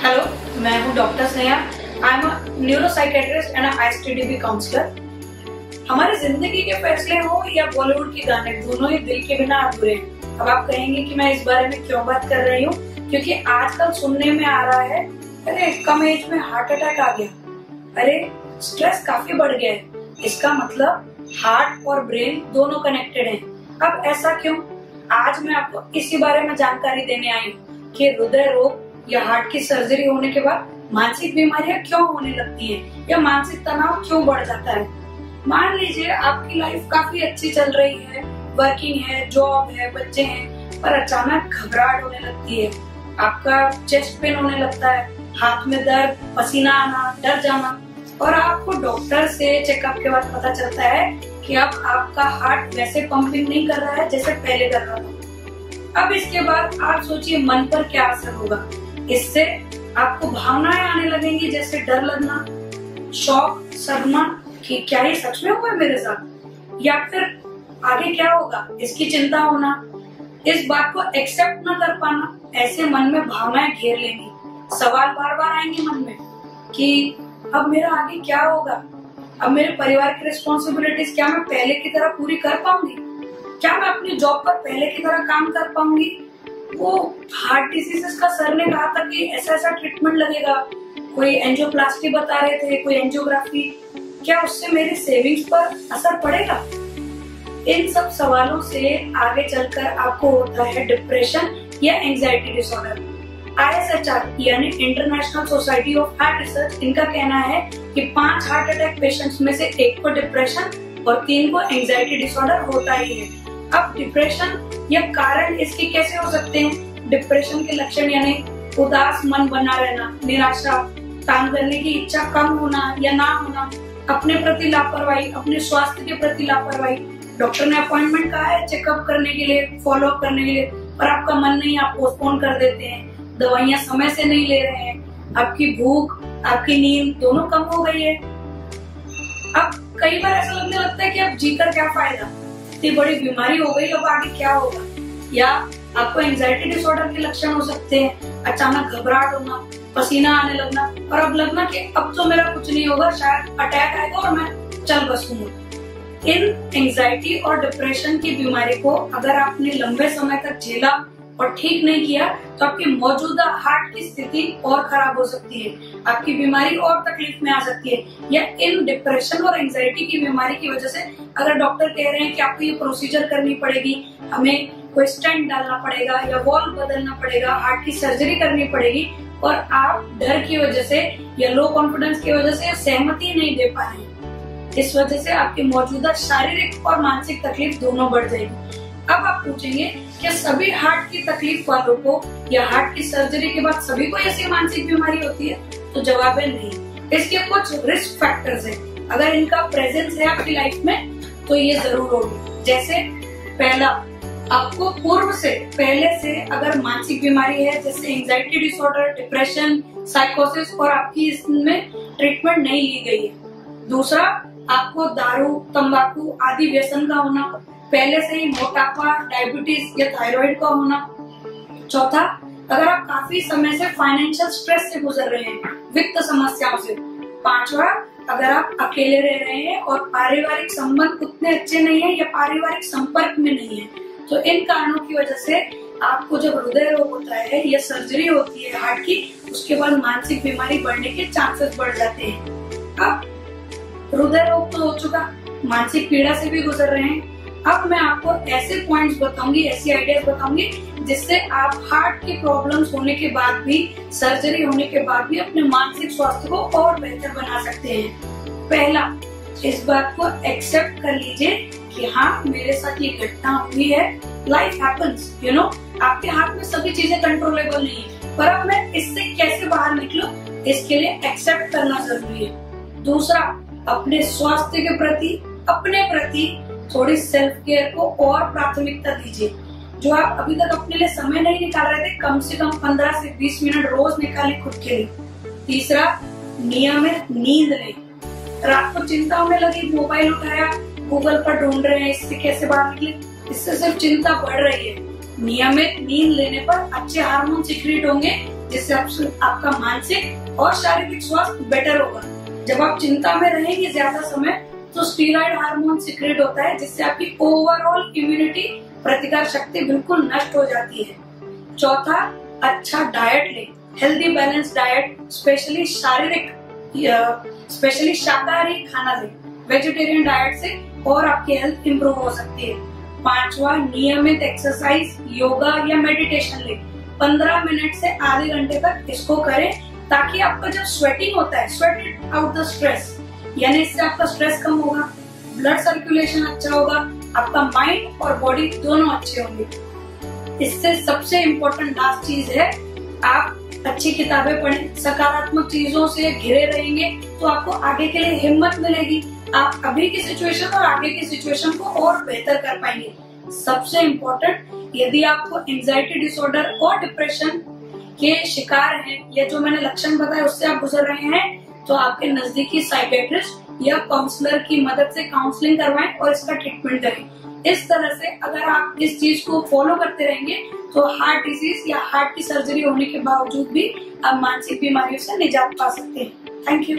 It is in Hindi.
हेलो, मैं हूँ doctor Sneha. I am a neuropsychiatrist and ISTDB counsellor. हमारी जिंदगी के फैसले हो या बॉलीवुड के गाने, दोनों ही दिल के बिना अधूरे हैं। अब आप कहेंगे कि मैं इस बारे में क्यों बात कर रही हूँ, क्योंकि आजकल सुनने में आ रहा है अरे कम एज में हार्ट अटैक आ गया, अरे स्ट्रेस काफी बढ़ गया है। इसका मतलब हार्ट और ब्रेन दोनों कनेक्टेड हैं। अब ऐसा क्यों? आज मैं आपको इसी बारे में जानकारी देने आई हूँ कि हृदय रोग या हार्ट की सर्जरी होने के बाद मानसिक बीमारियां क्यों होने लगती हैं या मानसिक तनाव क्यों बढ़ जाता है। मान लीजिए आपकी लाइफ काफी अच्छी चल रही है, वर्किंग है, जॉब है, बच्चे हैं, पर अचानक घबराहट होने लगती है, आपका चेस्ट पेन होने लगता है, हाथ में दर्द, पसीना आना, डर जाना, और आपको डॉक्टर से चेकअप के बाद पता चलता है कि अब आपका हार्ट वैसे पंपिंग नहीं कर रहा है जैसे पहले कर रहा था। अब इसके बाद आप सोचिए मन पर क्या असर होगा। इससे आपको भावनाएं आने लगेंगी, जैसे डर लगना, शौक, सदमा कि क्या ये सच में हुआ है मेरे साथ, या फिर आगे क्या होगा इसकी चिंता होना, इस बात को एक्सेप्ट न कर पाना। ऐसे मन में भावनाएं घेर लेंगी, सवाल बार बार आएंगे मन में कि अब मेरा आगे क्या होगा, अब मेरे परिवार की रिस्पॉन्सिबिलिटीज क्या मैं पहले की तरह पूरी कर पाऊंगी, क्या मैं अपनी जॉब पर पहले की तरह काम कर पाऊंगी। वो हार्ट डिजीजेस का सर ने कहा था कि ऐसा ऐसा ट्रीटमेंट लगेगा, कोई एंजियोप्लास्टी बता रहे थे, कोई एंजियोग्राफी, क्या उससे मेरी सेविंग्स पर असर पड़ेगा। इन सब सवालों से आगे चलकर आपको होता है डिप्रेशन या एंजाइटी डिसऑर्डर। ISHR यानी international society of heart research, इनका कहना है कि 5 हार्ट अटैक पेशेंट्स में से 1 को डिप्रेशन और 3 को एंजाइटी डिसऑर्डर होता ही है। अब डिप्रेशन या कारण इसके कैसे हो सकते हैं? डिप्रेशन के लक्षण यानी उदास मन बना रहना, निराशा, काम करने की इच्छा कम होना या ना होना, अपने प्रति लापरवाही, अपने स्वास्थ्य के प्रति लापरवाही। डॉक्टर ने अपॉइंटमेंट कहा है चेकअप करने के लिए, फॉलो अप करने के लिए, पर आपका मन नहीं, आप पोस्टपोन कर देते हैं, दवाइयां समय से नहीं ले रहे हैं, आपकी भूख, आपकी नींद दोनों कम हो गई है। अब कई बार ऐसा लगने लगता है कि अब जीकर क्या फायदा, इतनी बड़ी बीमारी हो गई, अब आगे क्या होगा। या आपको एंजाइटी डिसऑर्डर के लक्षण हो सकते हैं, अचानक घबराहट होना, पसीना आने लगना, और अब लगना कि अब तो मेरा कुछ नहीं होगा, शायद अटैक आएगा और मैं चल बसूंगा। इन एंजाइटी और डिप्रेशन की बीमारी को अगर आपने लंबे समय तक झेला और ठीक नहीं किया तो आपकी मौजूदा हार्ट की स्थिति और खराब हो सकती है, आपकी बीमारी और तकलीफ में आ सकती है। या इन डिप्रेशन और एंजाइटी की बीमारी की वजह से अगर डॉक्टर कह रहे हैं कि आपको ये प्रोसीजर करनी पड़ेगी, हमें कोई स्टेंट डालना पड़ेगा या वॉल्व बदलना पड़ेगा, हार्ट की सर्जरी करनी पड़ेगी, और आप डर की वजह से या लो कॉन्फिडेंस की वजह से सहमति नहीं दे पा रहे हैं, इस वजह से आपकी मौजूदा शारीरिक और मानसिक तकलीफ दोनों बढ़ जाएगी। अब आप पूछेंगे क्या सभी हार्ट की तकलीफ वालों को या हार्ट की सर्जरी के बाद सभी को ऐसी मानसिक बीमारी होती है? तो जवाब है नहीं। इसके कुछ रिस्क फैक्टर्स हैं, अगर इनका प्रेजेंस है आपकी लाइफ में तो ये जरूर होगी। जैसे पहला, आपको पूर्व से पहले से अगर मानसिक बीमारी है, जैसे एंजाइटी डिसऑर्डर, डिप्रेशन, साइकोसिस, और आपकी इसमें ट्रीटमेंट नहीं ली गई है। दूसरा, आपको दारू, तंबाकू आदि व्यसन का होना, पहले से ही मोटापा, डायबिटीज या थायराइड का होना। चौथा, अगर आप काफी समय से फाइनेंशियल स्ट्रेस से गुजर रहे हैं, वित्त समस्याओं से। पांचवा, अगर आप अकेले रह रहे हैं और पारिवारिक संबंध उतने अच्छे नहीं है या पारिवारिक संपर्क में नहीं है, तो इन कारणों की वजह से आपको जब हृदय रोग होता है या सर्जरी होती है हार्ट की, उसके बाद मानसिक बीमारी बढ़ने के चांसेस बढ़ जाते हैं। अब हृदय रोग तो हो चुका, मानसिक पीड़ा से भी गुजर रहे हैं। अब मैं आपको ऐसे पॉइंट्स बताऊंगी, ऐसी आइडियाज बताऊंगी जिससे आप हार्ट की प्रॉब्लम्स होने के बाद भी, सर्जरी होने के बाद भी अपने मानसिक स्वास्थ्य को और बेहतर बना सकते हैं। पहला, इस बात को एक्सेप्ट कर लीजिए कि हाँ मेरे साथ ये घटना हुई है, लाइफ हैपेंस, यू नो, आपके हाथ में सभी चीजें कंट्रोलेबल नहीं है, पर अब मैं इससे कैसे बाहर निकलूं, इसके लिए एक्सेप्ट करना जरूरी है। दूसरा, अपने स्वास्थ्य के प्रति, अपने प्रति थोड़ी सेल्फ केयर को और प्राथमिकता दीजिए। जो आप अभी तक अपने लिए समय नहीं निकाल रहे थे, कम से कम 15 से 20 मिनट रोज निकालिए खुद के लिए। तीसरा, नियमित नींद लें। रात को चिंताओं में लगी, मोबाइल उठाया, गूगल पर ढूंढ रहे हैं इससे कैसे बाहर निकले, इससे सिर्फ चिंता बढ़ रही है। नियमित नींद लेने पर अच्छे हार्मोन सिक्रीट होंगे जिससे आपका मानसिक और शारीरिक स्वास्थ्य बेटर होगा। जब आप चिंता में रहेंगे ज्यादा समय तो स्टीरॉयड हार्मोन सिक्रेट होता है, जिससे आपकी ओवरऑल इम्यूनिटी प्रतिकार शक्ति बिल्कुल नष्ट हो जाती है। चौथा, अच्छा डाइट ले, हेल्दी बैलेंस डाइट, स्पेशली शाकाहारी खाना ले। वेजिटेरियन डाइट से और आपकी हेल्थ इंप्रूव हो सकती है। पांचवा, नियमित एक्सरसाइज, योगा या मेडिटेशन ले। 15 मिनट से आधे घंटे तक इसको करें, ताकि आपका जब स्वेटिंग होता है, sweat it out the stress, यानी इससे आपका स्ट्रेस कम होगा, ब्लड सर्कुलेशन अच्छा होगा, आपका माइंड और बॉडी दोनों अच्छे होंगे। इससे सबसे इम्पोर्टेंट लास्ट चीज है, आप अच्छी किताबें पढ़ें, सकारात्मक चीजों से घिरे रहेंगे तो आपको आगे के लिए हिम्मत मिलेगी। आप अभी की सिचुएशन और आगे की सिचुएशन को और बेहतर कर पाएंगे। सबसे इम्पोर्टेंट, यदि आपको एंजाइटी डिसऑर्डर और डिप्रेशन के शिकार हैं, या जो मैंने लक्षण बताए उससे आप गुजर रहे हैं, तो आपके नजदीकी साइकियाट्रिस्ट या काउंसलर की मदद से काउंसलिंग करवाएं और इसका ट्रीटमेंट करें। इस तरह से अगर आप इस चीज को फॉलो करते रहेंगे तो हार्ट डिजीज या हार्ट की सर्जरी होने के बावजूद भी आप मानसिक बीमारियों से निजात पा सकते हैं। Thank you.